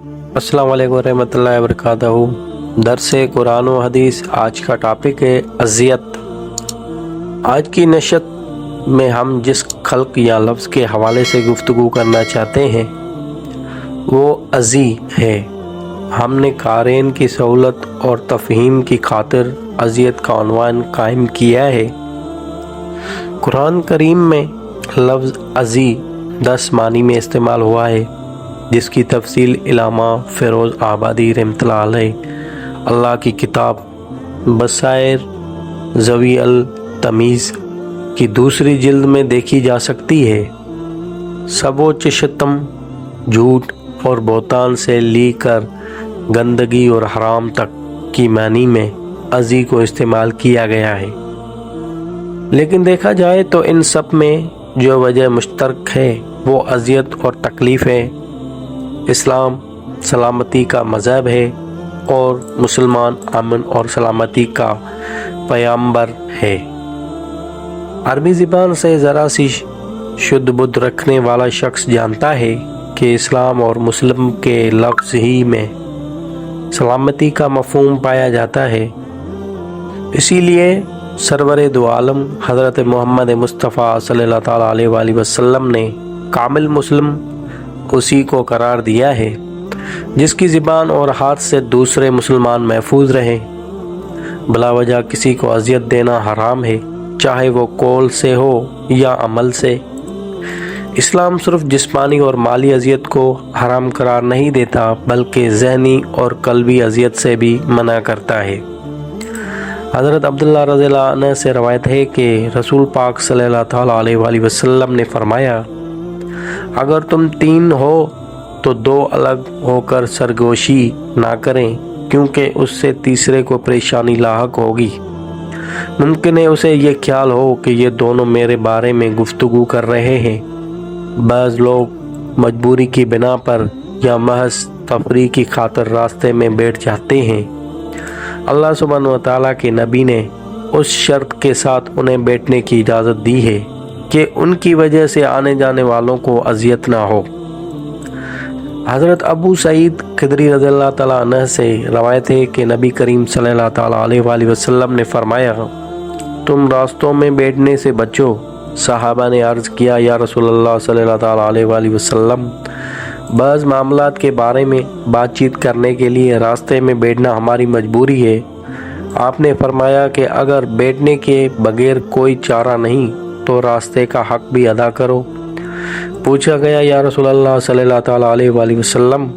अस्सलाम वालेकुम रहमतुल्लाहि व बरकातहू। दर्स कुरान व हदीस। आज का टॉपिक है अज़ियत। आज की नशत में हम जिस खल्क या लफ्ज़ के हवाले से गुफ्तगू करना चाहते हैं वो अज़ी है। हमने क़ारीन की सहूलत और तफ़हीम की खातिर अज़ियत का उन्वान कायम किया है। कुरान करीम में लफ्ज़ अज़ी 10 मानी में इस्तेमाल हुआ है, जिसकी तफसील इलामा फ़िरोज़ आबादी रहमतुल्लाह अलैह अल्लाह की किताब बसायर ज़वी अल तमीज़ की दूसरी जिल्द में देखी जा सकती है। सबोच शतम, झूठ और बोतान से लेकर गंदगी और हराम तक की मानी में अज़ी को इस्तेमाल किया गया है। लेकिन देखा जाए तो इन सब में जो वजह मुश्तरक है वो अज़ियत और तकलीफ़ है। इस्लाम सलामती का मज़हब है और मुसलमान अमन और सलामती का पैगंबर है। अरबी ज़बान से ज़रा सी शुद्ध बुद्ध रखने वाला शख्स जानता है कि इस्लाम और मुस्लिम के लफ्ज़ ही में सलामती का मफ़हूम पाया जाता है। इसीलिए सरवरे दो आलम हज़रत मोहम्मद मुस्तफ़ा सल्लल्लाहु ताला अलैहि वसल्लम ने कामिल मुस्लिम उसी को करार दिया है जिसकी ज़बान और हाथ से दूसरे मुसलमान महफूज रहें। भला वजह किसी को अज़ियत देना हराम है, चाहे वो कौल से हो या अमल से। इस्लाम सिर्फ जिस्मानी और माली अज़ियत को हराम करार नहीं देता, बल्कि ज़हनी और क़ल्बी अज़ियत से भी मना करता है। हज़रत अब्दुल्लाह रज़ियल्लाहु अन्हु से रवायत है कि रसूल पाक सल्लल्लाहु अलैहि वसल्लम ने फरमाया, अगर तुम 3 हो तो 2 अलग होकर सरगोशी ना करें, क्योंकि उससे तीसरे को परेशानी लाहक होगी। मुमकिन है उसे ये ख्याल हो कि ये दोनों मेरे बारे में गुफ्तगू कर रहे हैं। बाज़ लोग मजबूरी की बिना पर या महज तफरीह की खातिर रास्ते में बैठ जाते हैं। अल्लाह सुब्हानहू व तआला के नबी ने उस शर्त के साथ उन्हें बैठने की इजाज़त दी है कि उनकी वजह से आने जाने वालों को अज़ियत ना हो। हज़रत अबू सईद खदरी रज़ियल्लाहु ताला अन्हु से रवायत है कि नबी करीम सल्लल्लाहु ताला अलैहि वसल्लम ने फरमाया, तुम रास्तों में बैठने से बचो। सहाबा ने अर्ज़ किया, या रसूलल्लाह सल्लल्लाहु ताला अलैहि वसल्लम, बाज़ मामलात के बारे में बातचीत करने के लिए रास्ते में बैठना हमारी मजबूरी है। आपने फरमाया कि अगर बैठने के बगैर कोई चारा नहीं तो रास्ते का हक़ भी अदा करो। पूछा गया, या रसूलल्लाह सल्लल्लाहु ताला अलैहि वसल्लम,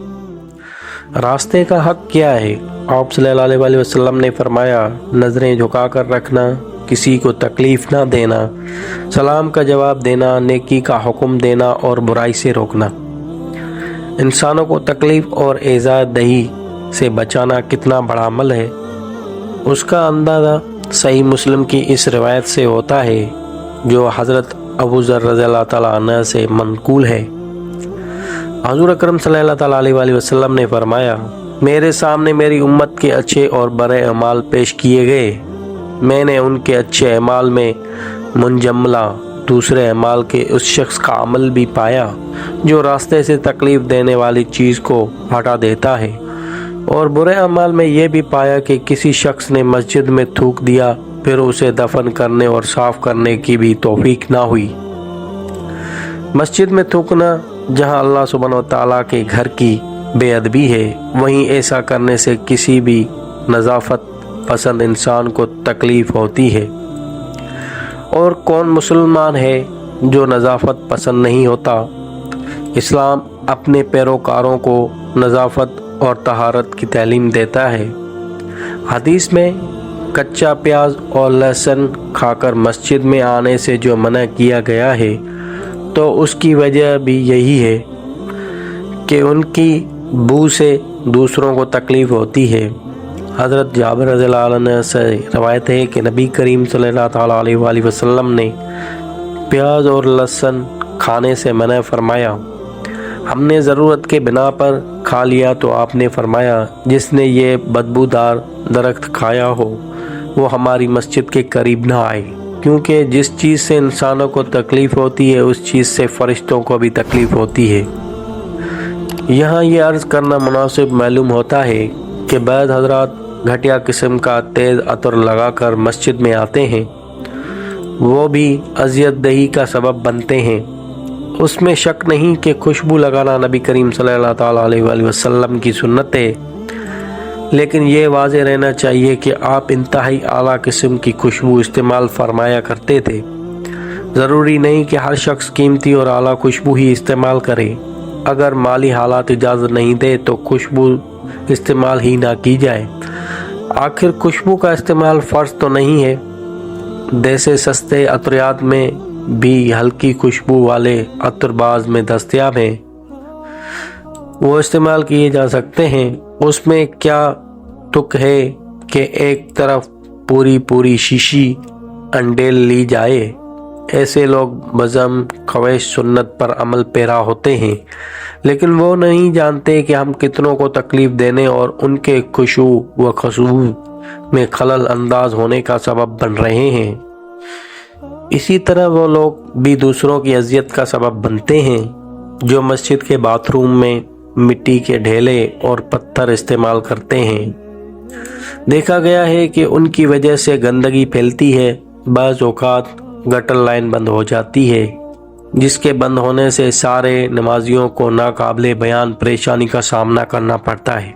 रास्ते का हक़ क्या है? आप सल्लल्लाहु अलैहि वसल्लम ने फरमाया, नज़रें झुका कर रखना, किसी को तकलीफ़ ना देना, सलाम का जवाब देना, नेकी का हुक्म देना और बुराई से रोकना। इंसानों को तकलीफ़ और एज़ा दही से बचाना कितना बड़ा अमल है, उसका अंदाज़ा सही मुस्लिम की इस रिवायत से होता है जो हज़रत अबू ज़र रज़ियल्लाहु ताला अन्हु से मनक़ूल है। हुज़ूर अकरम सल्लल्लाहु ताला अलैहि वसल्लम ने फरमाया, मेरे सामने मेरी उम्मत के अच्छे और बुरे अमाल पेश किए गए। मैंने उनके अच्छे अमाल में मुंजमला दूसरे अमाल के उस शख्स का अमल भी पाया जो रास्ते से तकलीफ़ देने वाली चीज़ को हटा देता है, और बुरे अमाल में यह भी पाया कि किसी शख्स ने मस्जिद में थूक दिया, फिर उसे दफन करने और साफ़ करने की भी तौफीक ना हुई। मस्जिद में थूकना जहां अल्लाह सुब्हानहू व तआला के घर की बेअदबी है, वहीं ऐसा करने से किसी भी नज़ाफ़त पसंद इंसान को तकलीफ़ होती है। और कौन मुसलमान है जो नज़ाफ़त पसंद नहीं होता। इस्लाम अपने पैरोकारों को नज़ाफ़त और तहारत की तालीम देता है। हदीस में कच्चा प्याज और लहसुन खाकर मस्जिद में आने से जो मना किया गया है, तो उसकी वजह भी यही है कि उनकी बू से दूसरों को तकलीफ़ होती है। हज़रत जाबिर रज़ियल्लाहु अन्हु से रवायत है कि नबी करीम सल्लल्लाहु ताला अलैहि वसल्लम ने प्याज और लहसुन खाने से मना फरमाया। हमने ज़रूरत के बिना पर खा लिया तो आपने फरमाया, जिसने ये बदबूदार दरख्त खाया हो वो हमारी मस्जिद के करीब ना आए, क्योंकि जिस चीज़ से इंसानों को तकलीफ़ होती है उस चीज़ से फ़रिश्तों को भी तकलीफ़ होती है। यहाँ ये अर्ज़ करना मुनासिब मालूम होता है कि बाद हज़रात घटिया किस्म का तेज़ अतर लगाकर मस्जिद में आते हैं, वो भी अज़ियत दही का सबब बनते हैं। उसमें शक नहीं कि खुशबू लगाना नबी करीम सल्लल्लाहु अलैहि वसल्लम की सुन्नत है, लेकिन ये वाज़ेह रहना चाहिए कि आप इंतहाई आला किस्म की खुशबू इस्तेमाल फरमाया करते थे। ज़रूरी नहीं कि हर शख्स कीमती और आला खुशबू ही इस्तेमाल करे। अगर माली हालात इजाज़त नहीं दे तो खुशबू इस्तेमाल ही ना की जाए। आखिर खुशबू का इस्तेमाल फ़र्ज तो नहीं है। जैसे सस्ते अतरियात में भी हल्की खुशबू वाले अतरबाज में दस्तयाब हैं, वो इस्तेमाल किए जा सकते हैं। उसमें क्या तुक है कि एक तरफ पूरी शीशी अंडेल ली जाए। ऐसे लोग बज़म ख्वाहिश सुन्नत पर अमल पैरा होते हैं, लेकिन वो नहीं जानते कि हम कितनों को तकलीफ़ देने और उनके खुशू व खशू में खलल अंदाज होने का सबब बन रहे हैं। इसी तरह वो लोग भी दूसरों की अजियत का सबब बनते हैं जो मस्जिद के बाथरूम में मिट्टी के ढेले और पत्थर इस्तेमाल करते हैं। देखा गया है कि उनकी वजह से गंदगी फैलती है। बाज़ औक़ात गटर लाइन बंद हो जाती है, जिसके बंद होने से सारे नमाजियों को नाकाबिले बयान परेशानी का सामना करना पड़ता है।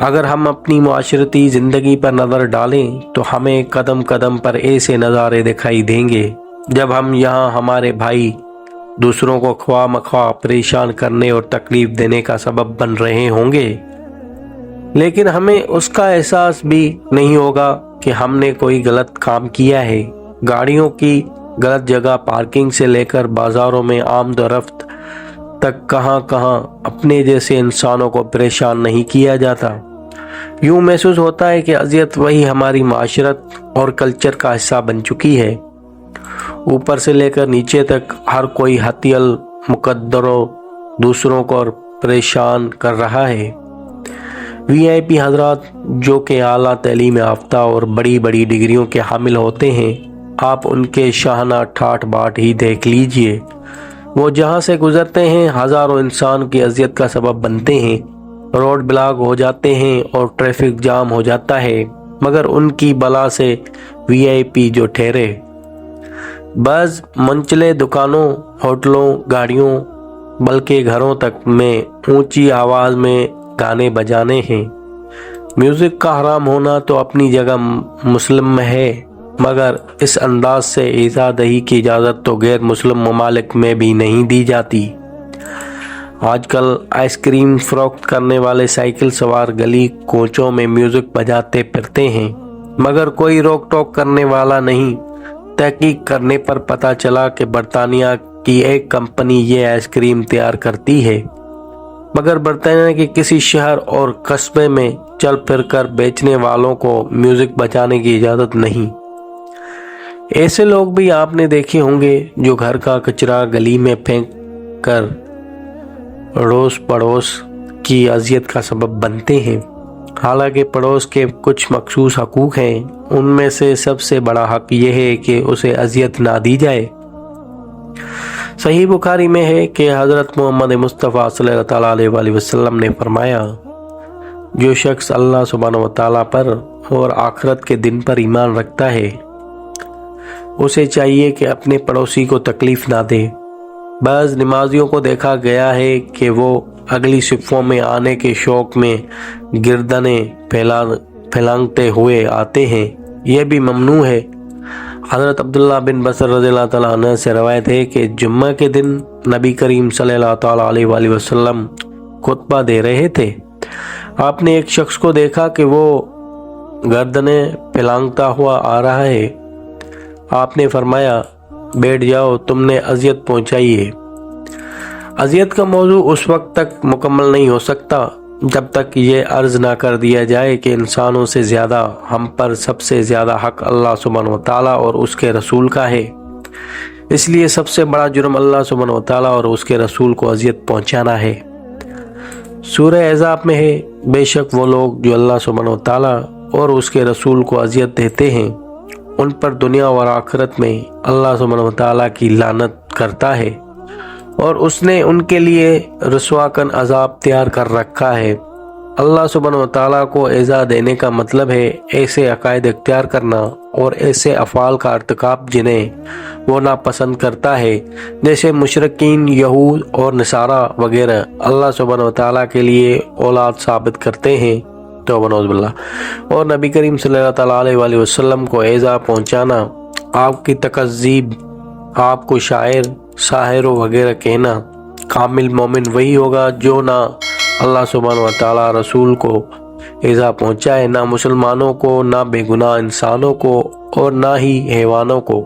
अगर हम अपनी मुआशरती ज़िंदगी पर नज़र डालें तो हमें कदम कदम पर ऐसे नज़ारे दिखाई देंगे जब हम यहाँ हमारे भाई दूसरों को ख्वाह मख्वाह परेशान करने और तकलीफ़ देने का सबब बन रहे होंगे, लेकिन हमें उसका एहसास भी नहीं होगा कि हमने कोई गलत काम किया है। गाड़ियों की गलत जगह पार्किंग से लेकर बाज़ारों में आमद-ओ-रफ्त तक कहाँ अपने जैसे इंसानों को परेशान नहीं किया जाता। यूँ महसूस होता है कि अज़ियत वही हमारी माशरत और कल्चर का हिस्सा बन चुकी है। ऊपर से लेकर नीचे तक हर कोई हतियल मुकद्दरों दूसरों को परेशान कर रहा है। VIP हजरात जो कि आला तलीम याफ्ता और बड़ी बड़ी डिग्रियों के हामिल होते हैं, आप उनके शाहाना ठाठ बाट ही देख लीजिए। वो जहाँ से गुजरते हैं हज़ारों इंसान की अजियत का सबब बनते हैं। रोड ब्लॉक हो जाते हैं और ट्रैफिक जाम हो जाता है, मगर उनकी बला से VIP जो ठहरे। बस मंचले दुकानों, होटलों, गाड़ियों, बल्कि घरों तक में ऊंची आवाज़ में गाने बजाने हैं। म्यूज़िक का हराम होना तो अपनी जगह मुस्लिम में है, मगर इस अंदाज से इज़ादही की इजाज़त तो गैर मुस्लिम ममालिक में भी नहीं दी जाती। आजकल आइसक्रीम फ़रोख्त करने वाले साइकिल सवार गली कोचों में म्यूज़िक बजाते फिरते हैं, मगर कोई रोक टोक करने वाला नहीं। तहकीक करने पर पता चला कि बरतानिया की एक कंपनी ये आइसक्रीम तैयार करती है, मगर बरतानिया के किसी शहर और कस्बे में चल फिर कर बेचने वालों को म्यूज़िक बजाने की इजाज़त नहीं। ऐसे लोग भी आपने देखे होंगे जो घर का कचरा गली में फेंक कर अड़ोस पड़ोस की अजियत का सबब बनते हैं। हालांकि पड़ोस के कुछ मखसूस हकूक़ हैं, उनमें से सबसे बड़ा हक यह है कि उसे अजियत ना दी जाए। सही बुखारी में है कि हज़रत मोहम्मद मुस्तफ़ा सल्लल्लाहु अलैहि वसल्लम ने फरमाया, जो शख्स अल्लाह सुब्हानहू व तआला पर और आखिरत के दिन पर ईमान रखता है, उसे चाहिए कि अपने पड़ोसी को तकलीफ़ ना दे। बाज़ नमाजियों को देखा गया है कि वो अगली सिफ़ों में आने के शौक़ में गिरदनें फैलाते हुए आते हैं। यह भी ममनू है। हज़रत अब्दुल्लाह बिन बसर रज़ियल्लाहु तआला अन्हु से रवायत है कि जुम्मा के दिन नबी करीम सल्लल्लाहु अलैहि वसल्लम खुतबा दे रहे थे। आपने एक शख्स को देखा कि वो गर्दनें फैलाता हुआ आ रहा है। आपने फरमाया, बैठ जाओ, तुमने अजियत पहुंचाई है। अजियत का मौजू उस वक्त तक मुकम्मल नहीं हो सकता जब तक ये अर्ज़ ना कर दिया जाए कि इंसानों से ज़्यादा हम पर सबसे ज़्यादा हक अल्लाह सुब्हानहू व तआला और उसके रसूल का है। इसलिए सबसे बड़ा जुर्म अल्लाह सुब्हानहू व तआला और उसके रसूल को अजियत पहुंचाना है। सूरह अहज़ाब में है, बेशक वो लोग जो अल्लाह सुब्हानहू व तआला और उसके रसूल को अजियत देते हैं, उन पर दुनिया और आखिरत में अल्लाह सुब्हानहू व तआला की लानत करता है। اور اس نے ان کے لیے رسوا کن عذاب تیار کر رکھا ہے۔ اللہ سبحانہ و تعالیٰ کو ایذا دینے کا مطلب ہے ایسے عقائد اختیار کرنا اور ایسے افعال کا ارتکاب جنہیں وہ ناپسند کرتا ہے، جیسے مشرکین یہود اور نصارہ وغیرہ اللہ سبحانہ و تعالیٰ کے لیے اولاد ثابت کرتے ہیں، توبہ نعوذ باللہ، اور نبی کریم صلی اللہ تعالیٰ علیہ وآلہ وسلم کو ایذا پہنچانا، آپ کی تکذیب، آپ کو شاعر، ساحر وغیرہ کہنا۔ کامل مومن وہی ہوگا جو نہ اللہ سبحانہ و تعالیٰ رسول کو ایذا پہنچائے، نہ مسلمانوں کو، نہ بے گناہ انسانوں کو، اور نہ ہی حیوانوں کو۔